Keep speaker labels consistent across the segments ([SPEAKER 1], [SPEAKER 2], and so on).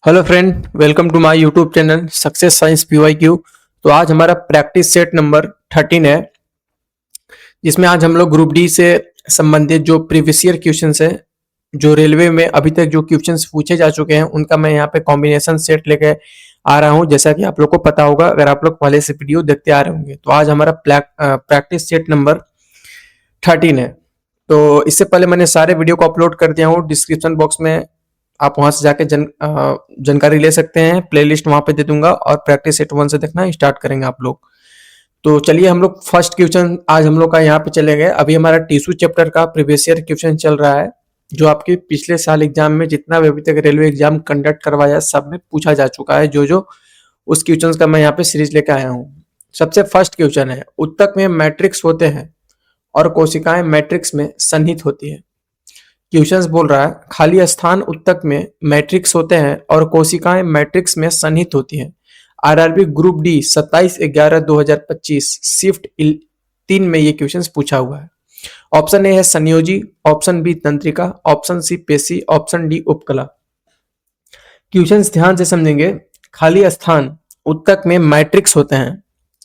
[SPEAKER 1] Hello friend, welcome to my YouTube channel success science PYQ। तो आज हमारा practice set number 13 है, जिसमें आज हम लोग ग्रुप डी से संबंधित जो प्रीवियस ईयर क्वेश्चंस है, जो रेलवे में अभी तक जो क्वेश्चंस पूछे जा चुके हैं, उनका मैं यहाँ पे कॉम्बिनेशन सेट लेके आ रहा हूँ। जैसा कि आप लोग को पता होगा, अगर आप लोग पहले से वीडियो देखते आ रहे होंगे। तो आज हमारा प्रैक्टिस सेट नंबर 13 है। तो इससे पहले मैंने सारे वीडियो को अपलोड कर दिया हूँ डिस्क्रिप्शन बॉक्स में, आप वहां से जाके जानकारी ले सकते हैं। प्लेलिस्ट वहां पे दे दूंगा और प्रैक्टिस सेट 1 से देखना स्टार्ट करेंगे आप लोग। तो चलिए हम लोग फर्स्ट क्वेश्चन आज हम लोग का यहाँ पे चले गए। अभी हमारा टिश्यू चैप्टर का प्रीवियस ईयर क्वेश्चन चल रहा है, जो आपके पिछले साल एग्जाम में जितना भी अभी तक रेलवे एग्जाम कंडक्ट करवाया सब में पूछा जा चुका है। जो उस क्वेश्चन का मैं यहाँ पे सीरीज लेकर आया हूँ। सबसे फर्स्ट क्वेश्चन है, उत्तक में मैट्रिक्स होते हैं और कोशिकाएं मैट्रिक्स में सन्निहित होती है। क्वेश्चंस बोल रहा है, खाली स्थान उत्तक में मैट्रिक्स होते हैं और कोशिकाएं मैट्रिक्स में सन्निहित होती हैं। आरआरबी ग्रुप डी 27/11/2025 शिफ्ट 3 में ये क्वेश्चंस पूछा हुआ है। ऑप्शन ए है संयोजी, ऑप्शन बी तंत्रिका, ऑप्शन सी पेशी, ऑप्शन डी उपकला। क्वेश्चंस ध्यान से समझेंगे। खाली स्थान उत्तक में मैट्रिक्स होते हैं,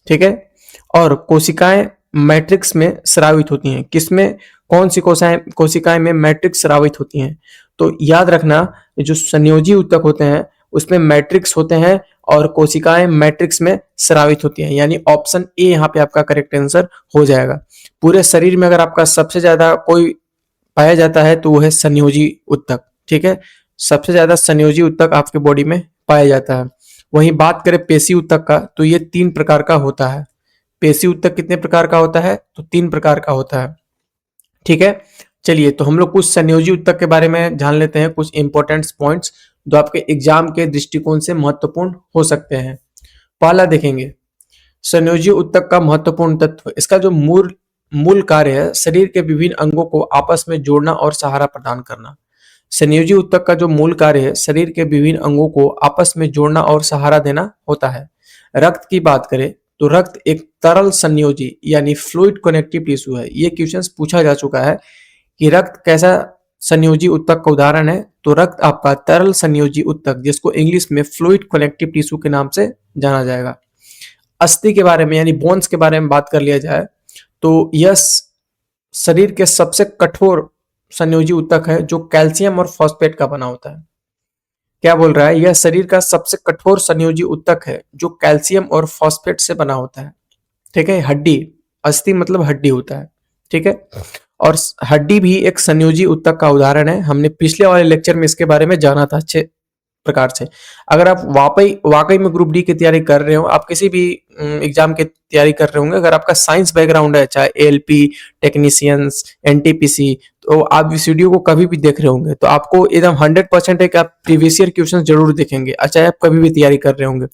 [SPEAKER 1] ठीक है, और कोशिकाएं मैट्रिक्स में स्रावित होती हैं। किसमें, कौन सी कोशिकाएं में मैट्रिक्स स्रावित होती हैं? तो याद रखना, जो संयोजी उत्तक होते हैं उसमें मैट्रिक्स होते हैं और कोशिकाएं मैट्रिक्स में स्रावित होती हैं, यानी ऑप्शन ए यहाँ पे आपका करेक्ट आंसर हो जाएगा। पूरे शरीर में अगर आपका सबसे ज्यादा कोई पाया जाता है तो वो है संयोजी उत्तक, ठीक है। सबसे ज्यादा संयोजी उत्तक आपके बॉडी में पाया जाता है। वहीं बात करें पेशी उत्तक का, तो ये 3 प्रकार का होता है। पेशी उत्तक कितने प्रकार का होता है? तो 3 प्रकार का होता है, ठीक है। चलिए, तो हम लोग कुछ संयोजी उत्तक के बारे में जान लेते हैं, कुछ इंपॉर्टेंट पॉइंट्स जो आपके एग्जाम के दृष्टिकोण से महत्वपूर्ण हो सकते हैं। पहला देखेंगे, संयोजी उत्तक का महत्वपूर्ण तत्व। इसका जो मूल कार्य है, शरीर के विभिन्न अंगों को आपस में जोड़ना और सहारा प्रदान करना। संयोजी उत्तक का जो मूल कार्य है, शरीर के विभिन्न अंगों को आपस में जोड़ना और सहारा देना होता है। रक्त की बात करें तो रक्त एक तरल संयोजी यानी फ्लूइड कनेक्टिव टिश्यू है। ये क्वेश्चंस पूछा जा चुका है कि रक्त कैसा संयोजी उत्तक का उदाहरण है। तो रक्त आपका तरल संयोजी उत्तक, जिसको इंग्लिश में फ्लूइड कनेक्टिव टिश्यू के नाम से जाना जाएगा। अस्थि के बारे में यानी बोन्स के बारे में बात कर लिया जाए तो यह शरीर के सबसे कठोर संयोजी उत्तक है, जो कैल्शियम और फॉस्फेट का बना होता है। क्या बोल रहा है? यह शरीर का सबसे कठोर संयोजी उत्तक है जो कैल्शियम और फॉस्फेट से बना होता है, ठीक है। हड्डी, अस्थि मतलब हड्डी होता है, ठीक है। और हड्डी भी एक संयोजी उत्तक का उदाहरण है। हमने पिछले वाले लेक्चर में इसके बारे में जाना था अच्छे प्रकार से। अगर आप वाकई में ग्रुप डी की तैयारी कर रहे हो, आप किसी भी एग्जाम की तैयारी कर रहे होंगे, अगर आपका साइंस बैकग्राउंड है, चाहे एएलपी टेक्नीशियंस, एनटीपीसी, तो आप इस वीडियो को कभी भी देख रहे होंगे तो आपको एकदम 100% है कि आप प्रीवियस ईयर क्वेश्चन जरूर देखेंगे, चाहे आप कभी भी तैयारी कर रहे होंगे।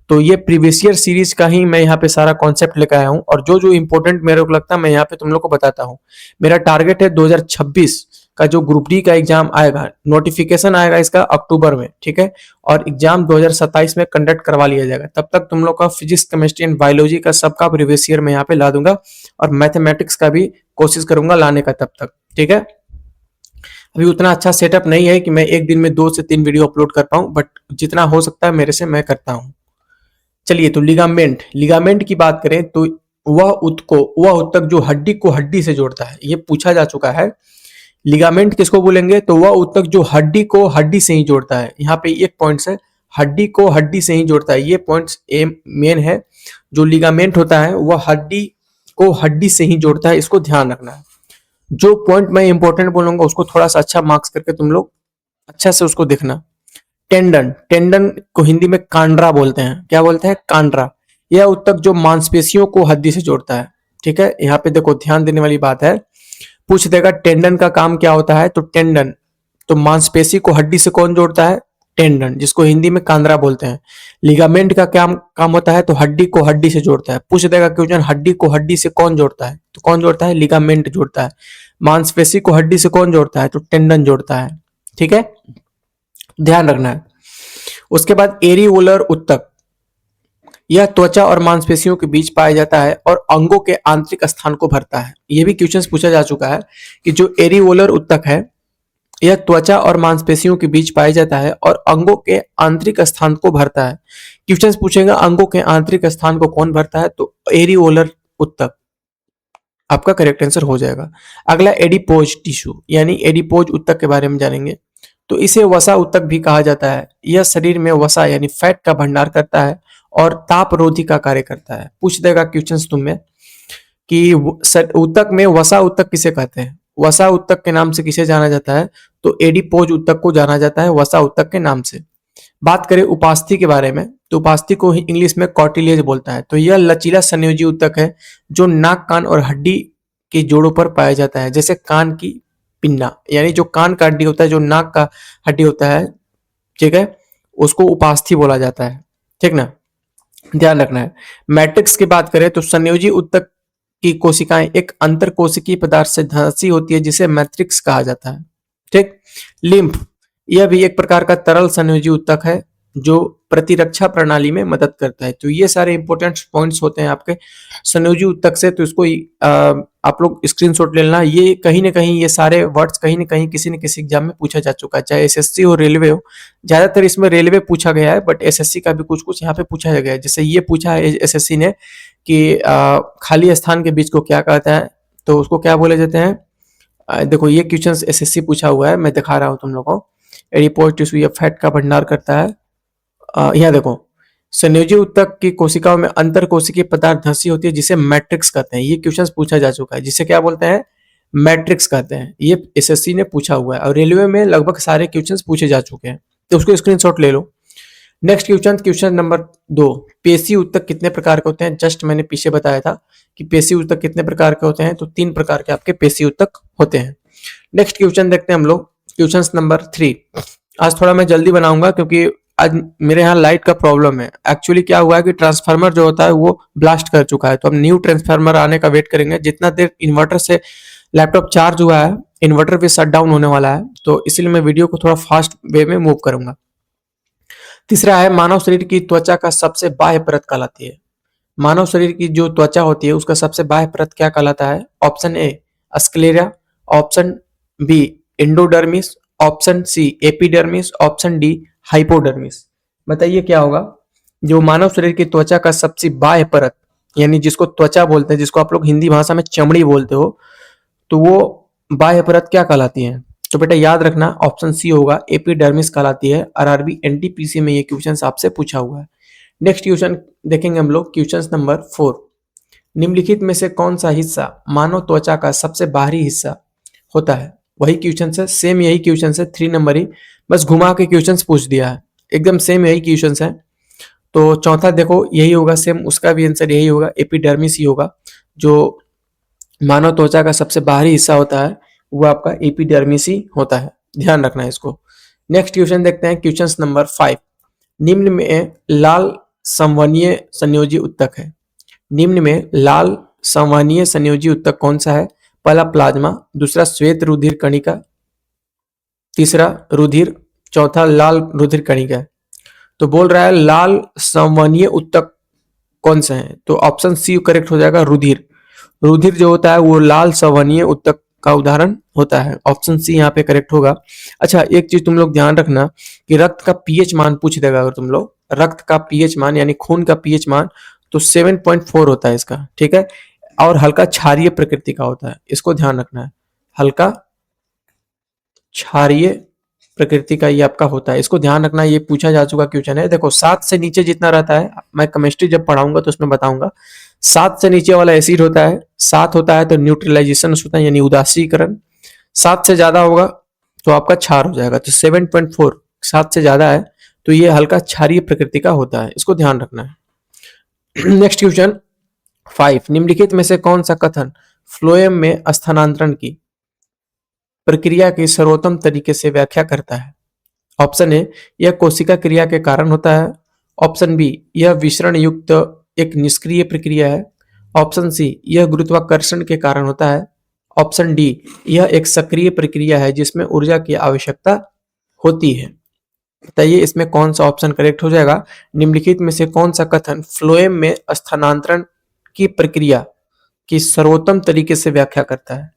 [SPEAKER 1] तो ये प्रीवियस ईयर सीरीज का ही मैं यहाँ पे सारा कॉन्सेप्ट लेकर आया हूँ, और जो इंपॉर्टेंट मेरे को लगता है मैं यहाँ पे तुम लोग को बताता हूँ। मेरा टारगेट है 2026 का जो ग्रुप डी का एग्जाम आएगा, नोटिफिकेशन आएगा इसका अक्टूबर में, ठीक है, और एग्जाम 2027 में कंडक्ट करवा लिया जाएगा। तब तक तुम लोग का फिजिक्स, केमिस्ट्री एंड बायोलॉजी का सबका प्रीवियस ईयर में यहाँ पे ला दूंगा, और मैथमेटिक्स का भी कोशिश करूंगा लाने का तब तक, ठीक है। अभी उतना अच्छा सेटअप नहीं है कि मैं एक दिन में 2 से 3 वीडियो अपलोड कर पाऊं, बट जितना हो सकता है मेरे से मैं करता हूं। चलिए, तो लिगामेंट की बात करें तो वह उत्तक जो हड्डी को हड्डी से जोड़ता है, ये पूछा जा चुका है। लिगामेंट किसको बोलेंगे? तो वह उत्तक जो हड्डी को हड्डी से ही जोड़ता है। यहाँ पे एक पॉइंट है, हड्डी को हड्डी से ही जोड़ता है, ये पॉइंट मेन है। जो लिगामेंट होता है वह हड्डी को हड्डी से ही जोड़ता है, इसको ध्यान रखना है। जो पॉइंट मैं इंपॉर्टेंट बोलूंगा उसको थोड़ा सा अच्छा मार्क्स करके तुम लोग अच्छा से उसको देखना। टेंडन को हिंदी में कांड्रा बोलते हैं। क्या बोलते हैं? कांड्रा। यह उत्तक जो मांसपेशियों को हड्डी से जोड़ता है, ठीक है। यहाँ पे देखो, ध्यान देने वाली बात है, पूछ देगा टेंडन का काम क्या होता है। तो टेंडन तो मांसपेशी को हड्डी से कौन जोड़ता है? टेंडन, जिसको हिंदी में कांद्रा बोलते हैं। लिगामेंट का क्या काम होता है? तो हड्डी को हड्डी से जोड़ता है। पूछ देगा क्वेश्चन, हड्डी को हड्डी से कौन जोड़ता है? तो कौन जोड़ता है? लिगामेंट जोड़ता है। मांसपेशी को हड्डी से कौन जोड़ता है? तो टेंडन जोड़ता है, ठीक है, ध्यान रखना है। उसके बाद एरिवोलर उत्तक, यह त्वचा और मांसपेशियों के बीच पाया जाता है और अंगों के आंतरिक स्थान को भरता है। यह भी क्वेश्चन पूछा जा चुका है कि जो एरिवोलर उत्तक है, यह त्वचा और मांसपेशियों के बीच पाया जाता है और अंगों के आंतरिक स्थान को भरता है। क्वेश्चन पूछेगा अंगों के आंतरिक स्थान को कौन भरता है, तो एरियोलर उत्तक आपका करेक्ट आंसर हो जाएगा। अगला एडिपोज टिश्यू यानी एडिपोज उत्तक के बारे में जानेंगे। तो इसे वसा उत्तक भी कहा जाता है। यह शरीर में वसा यानी फैट का भंडार करता है और ताप रोधी का कार्य करता है। पूछ देगा क्वेश्चन तुम्हें कि उत्तक में वसा उत्तक किसे कहते हैं। वसा उत्तक के नाम से किसे जाना जाता है, तो एडिपोज उत्तक को जाना जाता है वसा उत्तक के नाम से। बात करें उपास्थि के बारे में, तो उपास्थि को ही इंग्लिश में कॉर्टिलेज बोलता है। तो यह लचीला संयोजी उत्तक है जो नाक, कान और हड्डी के जोड़ों पर पाया जाता है, जैसे कान की पिन्ना, यानी जो कान का हड्डी होता है, जो नाक का हड्डी होता है, ठीक है, उसको उपास्थि बोला जाता है। ठीक ना, ध्यान रखना है। मैट्रिक्स की बात करें तो संयोजी उत्तक की कोशिकाएं एक अंतर कोशिकीय पदार्थ से धंसी होती है जिसे मैट्रिक्स कहा जाता है। ठीक। लिम्फ, यह भी एक प्रकार का तरल संयोजी उत्तक है जो प्रतिरक्षा प्रणाली में मदद करता है। तो ये सारे इंपॉर्टेंट पॉइंट्स होते हैं आपके संयोजी उत्तक से, तो इसको आप लोग स्क्रीनशॉट ले लेना। ये कहीं ना कहीं ये सारे वर्ड्स कहीं ना कहीं किसी न किसी एग्जाम में पूछा जा चुका है, चाहे एसएससी हो रेलवे हो। ज्यादातर इसमें रेलवे पूछा गया है, बट एसएससी का भी कुछ कुछ यहाँ पे पूछा गया है। जैसे ये पूछा है एसएससी ने कि खाली स्थान के बीच को क्या कहता है, तो उसको क्या बोले जाते हैं। देखो ये क्वेश्चन एसएससी पूछा हुआ है, मैं दिखा रहा हूँ तुम लोगों को। एडिपोज टिश्यू यह फैट का भंडार करता है। यहाँ देखो संयोजी उत्तक की कोशिकाओं में अंतर कोशिकीय पदार्थ धंसी होती है जिसे मैट्रिक्स कहते हैं। ये क्वेश्चन पूछा जा चुका है, जिसे क्या बोलते हैं, मैट्रिक्स कहते हैं। ये एसएससी ने पूछा हुआ है और रेलवे में लगभग सारे क्वेश्चन पूछे जा चुके हैं, तो उसको स्क्रीनशॉट ले लो। नेक्स्ट क्वेश्चन नंबर 2, पेशी उत्तक कितने प्रकार के होते हैं। जस्ट मैंने पीछे बताया था कि पेशी उत्तक कितने प्रकार के होते हैं, तो 3 प्रकार के आपके पेशी उत्तक होते हैं। नेक्स्ट क्वेश्चन देखते हैं हम लोग, क्वेश्चन नंबर 3। आज थोड़ा मैं जल्दी बनाऊंगा क्योंकि आज मेरे यहाँ लाइट का प्रॉब्लम है। एक्चुअली क्या हुआ है कि ट्रांसफार्मर जो होता है वो ब्लास्ट कर चुका है, तो हम न्यू ट्रांसफार्मर आने का वेट करेंगे। जितना देर इन्वर्टर से लैपटॉप चार्ज हुआ है, इन्वर्टर भी शट डाउन होने वाला है, तो इसलिए मैं वीडियो को थोड़ा फास्ट वे में मूव करूंगा। तीसरा है मानव शरीर की त्वचा का सबसे बाह्य परत कहलाती है। मानव शरीर की जो त्वचा होती है उसका सबसे बाह्य परत क्या कहलाता है। Option A sclera, option B endodermis, option C epidermis, option D hypodermis. बताइए क्या होगा। जो मानव शरीर की त्वचा का सबसे बाह्य परत यानी जिसको त्वचा बोलते हैं, जिसको आप लोग हिंदी भाषा में चमड़ी बोलते हो, तो वो बाह्य परत क्या कहलाती है। तो बेटा याद रखना ऑप्शन सी होगा, एपिडर्मिस कहलाती है। आरआरबी एनटीपीसी में ये क्वेश्चन आपसे पूछा हुआ है। नेक्स्ट क्वेश्चन देखेंगे हम लोग, क्वेश्चन नंबर 4। निम्नलिखित में से कौन सा हिस्सा मानव त्वचा का सबसे बाहरी हिस्सा होता है। वही क्वेश्चन है, सेम यही क्वेश्चन है, 3 नंबर ही, बस घुमा के क्वेश्चन पूछ दिया है। एकदम सेम यही क्वेश्चन है। तो चौथा देखो यही होगा सेम, उसका भी आंसर यही होगा, एपिडर्मिस ही होगा। जो मानव त्वचा का सबसे बाहरी हिस्सा होता है वो आपका एपिडर्मिस ही होता है, ध्यान रखना है इसको। नेक्स्ट क्वेश्चन देखते हैं, क्वेश्चन नंबर 5। निम्न में लाल संवहनीय संयोजी उत्तक है। निम्न में लाल संवहनीय संयोजी उत्तक कौन सा है। पहला प्लाज्मा, दूसरा श्वेत रुधिर कणिका, तीसरा रुधिर, चौथा लाल रुधिर कणिका। तो बोल रहा है लाल संवहनीय उत्तक कौन सा है, तो ऑप्शन सी करेक्ट हो जाएगा, रुधिर। रुधिर जो होता है वो लाल संवहनीय उत्तक का उदाहरण होता है। ऑप्शन सी यहाँ पे करेक्ट होगा। अच्छा एक चीज तुम लोग ध्यान रखना कि रक्त का पीएच मान पूछ देगा अगर तुम लोग, रक्त का पीएच मान यानी खून का पीएच मान, तो 7.4 होता है इसका, ठीक है। और हल्का क्षारीय प्रकृति का होता है, इसको ध्यान रखना है, हल्का क्षारीय प्रकृति का ये आपका होता है, इसको ध्यान रखना। ये पूछा जा चुका क्वेश्चन है। देखो 7 से नीचे जितना रहता है, मैं केमिस्ट्री जब पढ़ाऊंगा तो उसमें बताऊंगा, 7 से नीचे वाला एसिड होता है, 7 होता है तो न्यूट्रलाइजेशन होता है यानी उदासीकरण, 7 से ज्यादा होगा तो आपका क्षार हो जाएगा। तो 7.4 7 से ज्यादा है तो ये हल्का क्षारीय प्रकृति का होता है, इसको ध्यान रखना है। Next question 5। निम्नलिखित में से कौन सा कथन फ्लोएम में स्थानांतरण की प्रक्रिया की सर्वोत्तम तरीके से व्याख्या करता है। ऑप्शन ए यह कोशिका क्रिया के कारण होता है, ऑप्शन बी यह विसरण युक्त एक निष्क्रिय प्रक्रिया है, ऑप्शन सी यह गुरुत्वाकर्षण के कारण होता है, ऑप्शन डी यह एक सक्रिय प्रक्रिया है जिसमें ऊर्जा की आवश्यकता होती है। बताइए इसमें कौन सा ऑप्शन करेक्ट हो जाएगा। निम्नलिखित में से कौन सा कथन फ्लोएम में स्थानांतरण की प्रक्रिया की सर्वोत्तम तरीके से व्याख्या करता है।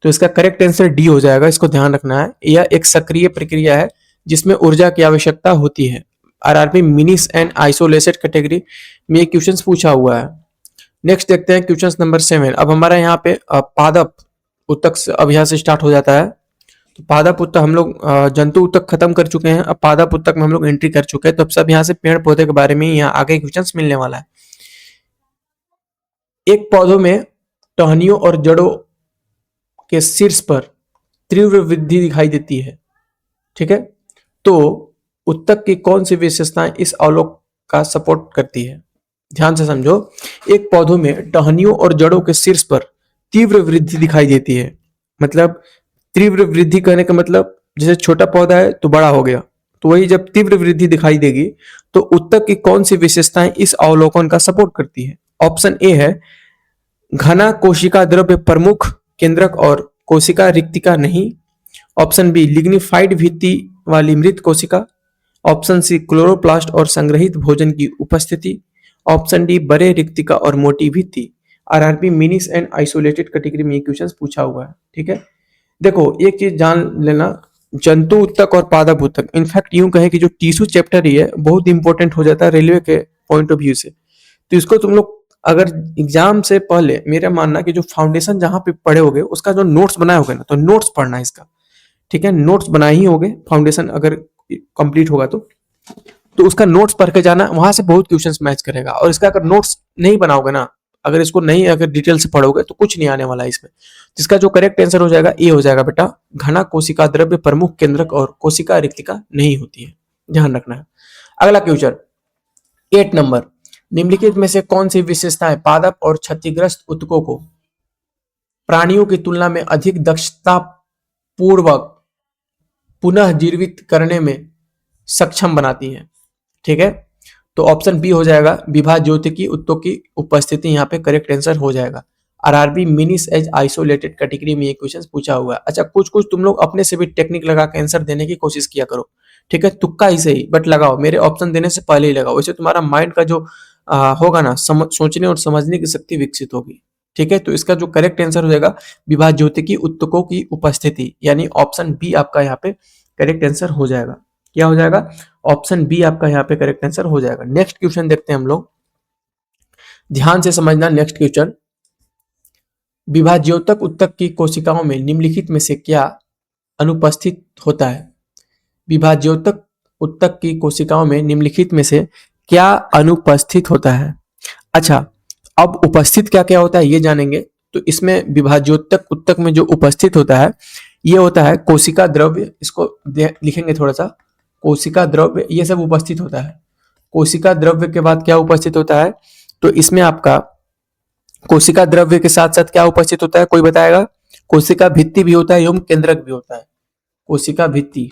[SPEAKER 1] तो इसका करेक्ट आंसर डी हो जाएगा, इसको ध्यान रखना है। यह एक सक्रिय प्रक्रिया है जिसमें ऊर्जा की आवश्यकता होती है। आरआरबी मिनिस एंड आइसोलेटेड कैटेगरी में ये क्वेश्चन पूछा हुआ है। नेक्स्ट देखते हैं क्वेश्चन नंबर 7। अब हमारा यहाँ पे पादप उत्तक अब यहाँ से स्टार्ट हो जाता है। तो पादप उत्तक हम लोग जंतु उत्तक खत्म कर चुके हैं, अब पादप उत्तक में हम लोग एंट्री कर चुके हैं। तो अब सब यहाँ से पेड़ पौधे के बारे में यहाँ आगे क्वेश्चन मिलने वाला है। एक पौधों में टहनियों और जड़ों के शीर्ष पर तीव्र वृद्धि दिखाई देती है, ठीक है। तो उत्तक की कौन सी विशेषताएं इस अवलोक का सपोर्ट करती है? ध्यान से समझो। एक पौधों में टहनियों और जड़ों के शीर्ष पर तीव्र वृद्धि दिखाई देती है। मतलब तीव्र वृद्धि कहने का मतलब जैसे छोटा पौधा है तो बड़ा हो गया, तो वही जब तीव्र वृद्धि दिखाई देगी तो उत्तक की कौन सी विशेषताएं इस अवलोकन का सपोर्ट करती है? ऑप्शन ए है घना कोशिका द्रव्य प्रमुख केंद्रक और कोशिका रिक्तिका नहीं। ऑप्शन बी लिग्निफाइड भित्ति वाली मृत कोशिका। ऑप्शन सी क्लोरोप्लास्ट और संग्रहित भोजन की उपस्थिति। ऑप्शन डी बड़े रिक्तिका और मोटी भित्ति। आरआरबी मिनिस एंड आइसोलेटेड कैटेगरी में ये क्वेश्चन पूछा हुआ है, ठीक है। देखो एक चीज जान लेना, जंतु उत्तक और पादप उत्तक, इनफैक्ट यूं कहे कि जो टिश्यू चैप्टर ही है बहुत इंपॉर्टेंट हो जाता है रेलवे के पॉइंट ऑफ व्यू से। तो इसको तुम लोग अगर एग्जाम से पहले मेरा मानना कि जो फाउंडेशन जहां पे पढ़े होगे उसका जो नोट्स बनाए होगे ना, तो नोट्स पढ़ना है इसका, ठीक है। नोट्स बनाए ही होगे, फाउंडेशन अगर कंप्लीट होगा तो उसका नोट्स पढ़ के जाना, वहां से बहुत क्वेश्चंस मैच करेगा। और इसका अगर नोट्स नहीं बनाओगे ना, अगर इसको नहीं अगर डिटेल से पढ़ोगे तो कुछ नहीं आने वाला है इसमें। इसका जो करेक्ट आंसर हो जाएगा ए हो जाएगा बेटा, घना कोशिका द्रव्य प्रमुख केंद्रक और कोशिका रिक्तिका नहीं होती है, ध्यान रखना है। अगला क्वेश्चन 8 नंबर, निम्नलिखित में से कौन सी विशेषताएं पादप और क्षतिग्रस्त उत्तकों को प्राणियों की तुलना में अधिक दक्षता पूर्वक पुनः जीवित करने में सक्षम बनाती है, ठीक है। तो ऑप्शन बी हो जाएगा विभा ज्योतिकी उत्तक की उपस्थिति, यहाँ पे करेक्ट आंसर हो जाएगा। आरआरबी मिनिस एज आइसोलेटेड कैटेगरी में ये क्वेश्चन पूछा हुआ है। अच्छा कुछ कुछ तुम लोग अपने से भी टेक्निक लगा के आंसर देने की कोशिश किया करो, ठीक है। तुक्का ही सही बट लगाओ, मेरे ऑप्शन देने से पहले ही लगाओ, वैसे तुम्हारा माइंड का जो होगा ना, सोचने और समझने की शक्ति विकसित होगी, ठीक है। तो इसका जो करेक्ट आंसर हो जाएगा विभा ज्योतिकी उत्तकों की उपस्थिति, यानी ऑप्शन बी आपका यहाँ पे करेक्ट आंसर हो जाएगा। क्या हो जाएगा? ऑप्शन बी आपका यहाँ पे करेक्ट आंसर हो जाएगा। नेक्स्ट क्वेश्चन देखते हैं हम लोग, ध्यान से समझना। नेक्स्ट क्वेश्चन, विभाज्योतक उत्तक की कोशिकाओं में निम्नलिखित में से क्या अनुपस्थित होता है? विभाज्योतक उत्तक की कोशिकाओं में निम्नलिखित में से क्या अनुपस्थित होता है? अच्छा, अब उपस्थित क्या क्या होता है ये जानेंगे। तो इसमें विभाज्योतक उत्तक में जो उपस्थित होता है ये होता है कोशिका द्रव्य, इसको लिखेंगे थोड़ा सा, कोशिका द्रव्य ये सब उपस्थित होता है। कोशिका द्रव्य के बाद क्या उपस्थित होता है? तो इसमें आपका कोशिका द्रव्य के साथ साथ क्या उपस्थित होता है, कोई बताएगा? कोशिका भित्ति भी होता है एवं केंद्रक भी होता है। कोशिका भित्ति,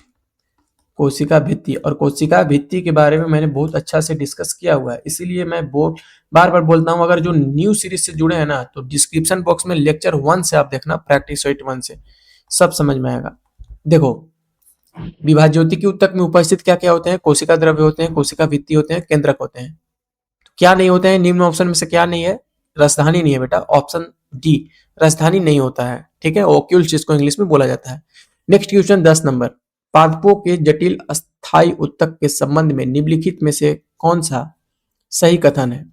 [SPEAKER 1] कोशिका भित्ति, और कोशिका भित्ति के बारे में मैंने बहुत अच्छा से डिस्कस किया हुआ है, इसीलिए मैं बार बार बोलता हूं, अगर जो न्यू सीरीज से जुड़े हैं ना तो डिस्क्रिप्शन बॉक्स में लेक्चर 1 से आप देखना, प्रैक्टिस सेट 1 से सब समझ में आएगा। देखो विभाज्योतिकी उत्तक में उपस्थित क्या क्या होते हैं? कोशिका द्रव्य होते हैं, कोशिका भित्ति होते हैं, केंद्रक होते हैं। तो क्या नहीं होते हैं निम्न ऑप्शन में से? क्या नहीं है? राजधानी नहीं है बेटा, ऑप्शन डी राजधानी नहीं होता है, ठीक है। ओक्यूल्स जिसको इंग्लिश में बोला जाता है। नेक्स्ट क्वेश्चन 10 नंबर, पादपों के जटिल अस्थायी उत्तक के संबंध में निम्नलिखित में से कौन सा सही कथन है?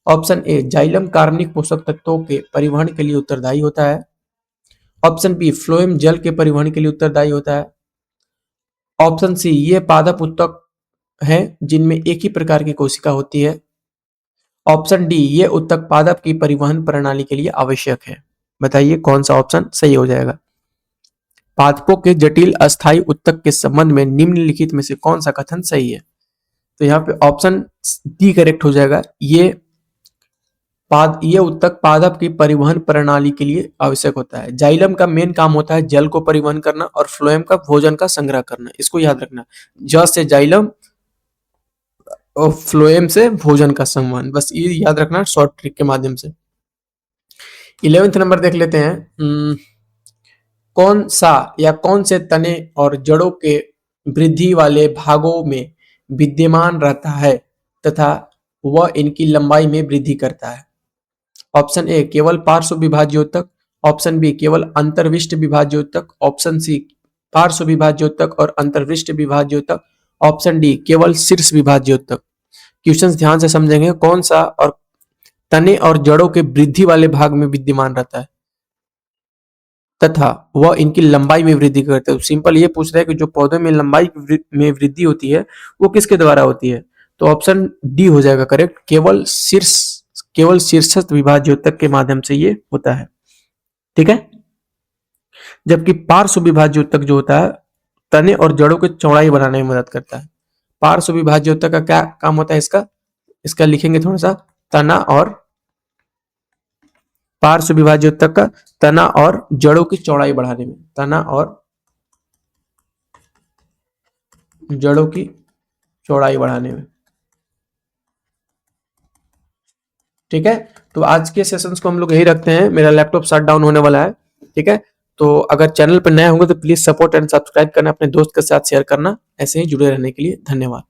[SPEAKER 1] ऑप्शन ए जाइलम कार्बनिक पोषक तत्वों के परिवहन के लिए उत्तरदायी होता है। ऑप्शन बी फ्लोएम जल के परिवहन के लिए उत्तरदायी होता है। ऑप्शन सी ये पादप उत्तक है जिनमें एक ही प्रकार की कोशिका होती है। ऑप्शन डी ये उत्तक पादप की परिवहन प्रणाली के लिए आवश्यक है। बताइए कौन सा ऑप्शन सही हो जाएगा? पादपों के जटिल अस्थायी उत्तक के संबंध में निम्नलिखित में से कौन सा कथन सही है? तो यहाँ पे ऑप्शन डी करेक्ट हो जाएगा। ये उत्तक पादप की परिवहन प्रणाली के लिए आवश्यक होता है। जाइलम का मेन काम होता है जल को परिवहन करना और फ्लोएम का भोजन का संग्रह करना, इसको याद रखना। ज से जाइलम और फ्लोएम से भोजन का संबंध, बस ये याद रखना शॉर्ट ट्रिक के माध्यम से। 11th नंबर देख लेते हैं, कौन सा या कौन से तने और जड़ों के वृद्धि वाले भागों में विद्यमान रहता है तथा वह इनकी लंबाई में वृद्धि करता है? ऑप्शन ए केवल पार्श्व विभाज्योतक। ऑप्शन बी केवल अंतर्विष्ट विभाज्योतक, ऑप्शन सी पार्श्व विभाज्योतक और अंतर्विष्ट विभाज्योतक, ऑप्शन डी केवल शीर्ष विभाज्योतक। क्वेश्चंस ध्यान से समझेंगे, कौन सा और तने और जड़ों के वृद्धि वाले भाग में विद्यमान रहता है तथा वह इनकी लंबाई में वृद्धि करता है। तो सिंपल ये पूछ रहा है कि जो पौधों में लंबाई में वृद्धि होती है वो किसके द्वारा होती है, तो ऑप्शन डी हो जाएगा करेक्ट, केवल शीर्षस्थ विभाज्योतक के माध्यम से ये होता है। ठीक है, जबकि पार्श्व विभाज्योतक जो होता है तने और जड़ों की चौड़ाई बढ़ाने में मदद करता है। पार्श्व विभाज्योतक का क्या काम होता है, इसका लिखेंगे थोड़ा सा, तना और पार्श्व विभाज्योतक का तना और जड़ों की चौड़ाई बढ़ाने में, तना और जड़ों की चौड़ाई बढ़ाने में। ठीक है, तो आज के सेशंस को हम लोग यही रखते हैं, मेरा लैपटॉप शट डाउन होने वाला है। ठीक है, तो अगर चैनल पर नए होंगे तो प्लीज सपोर्ट एंड सब्सक्राइब करना, अपने दोस्त के साथ शेयर करना। ऐसे ही जुड़े रहने के लिए धन्यवाद।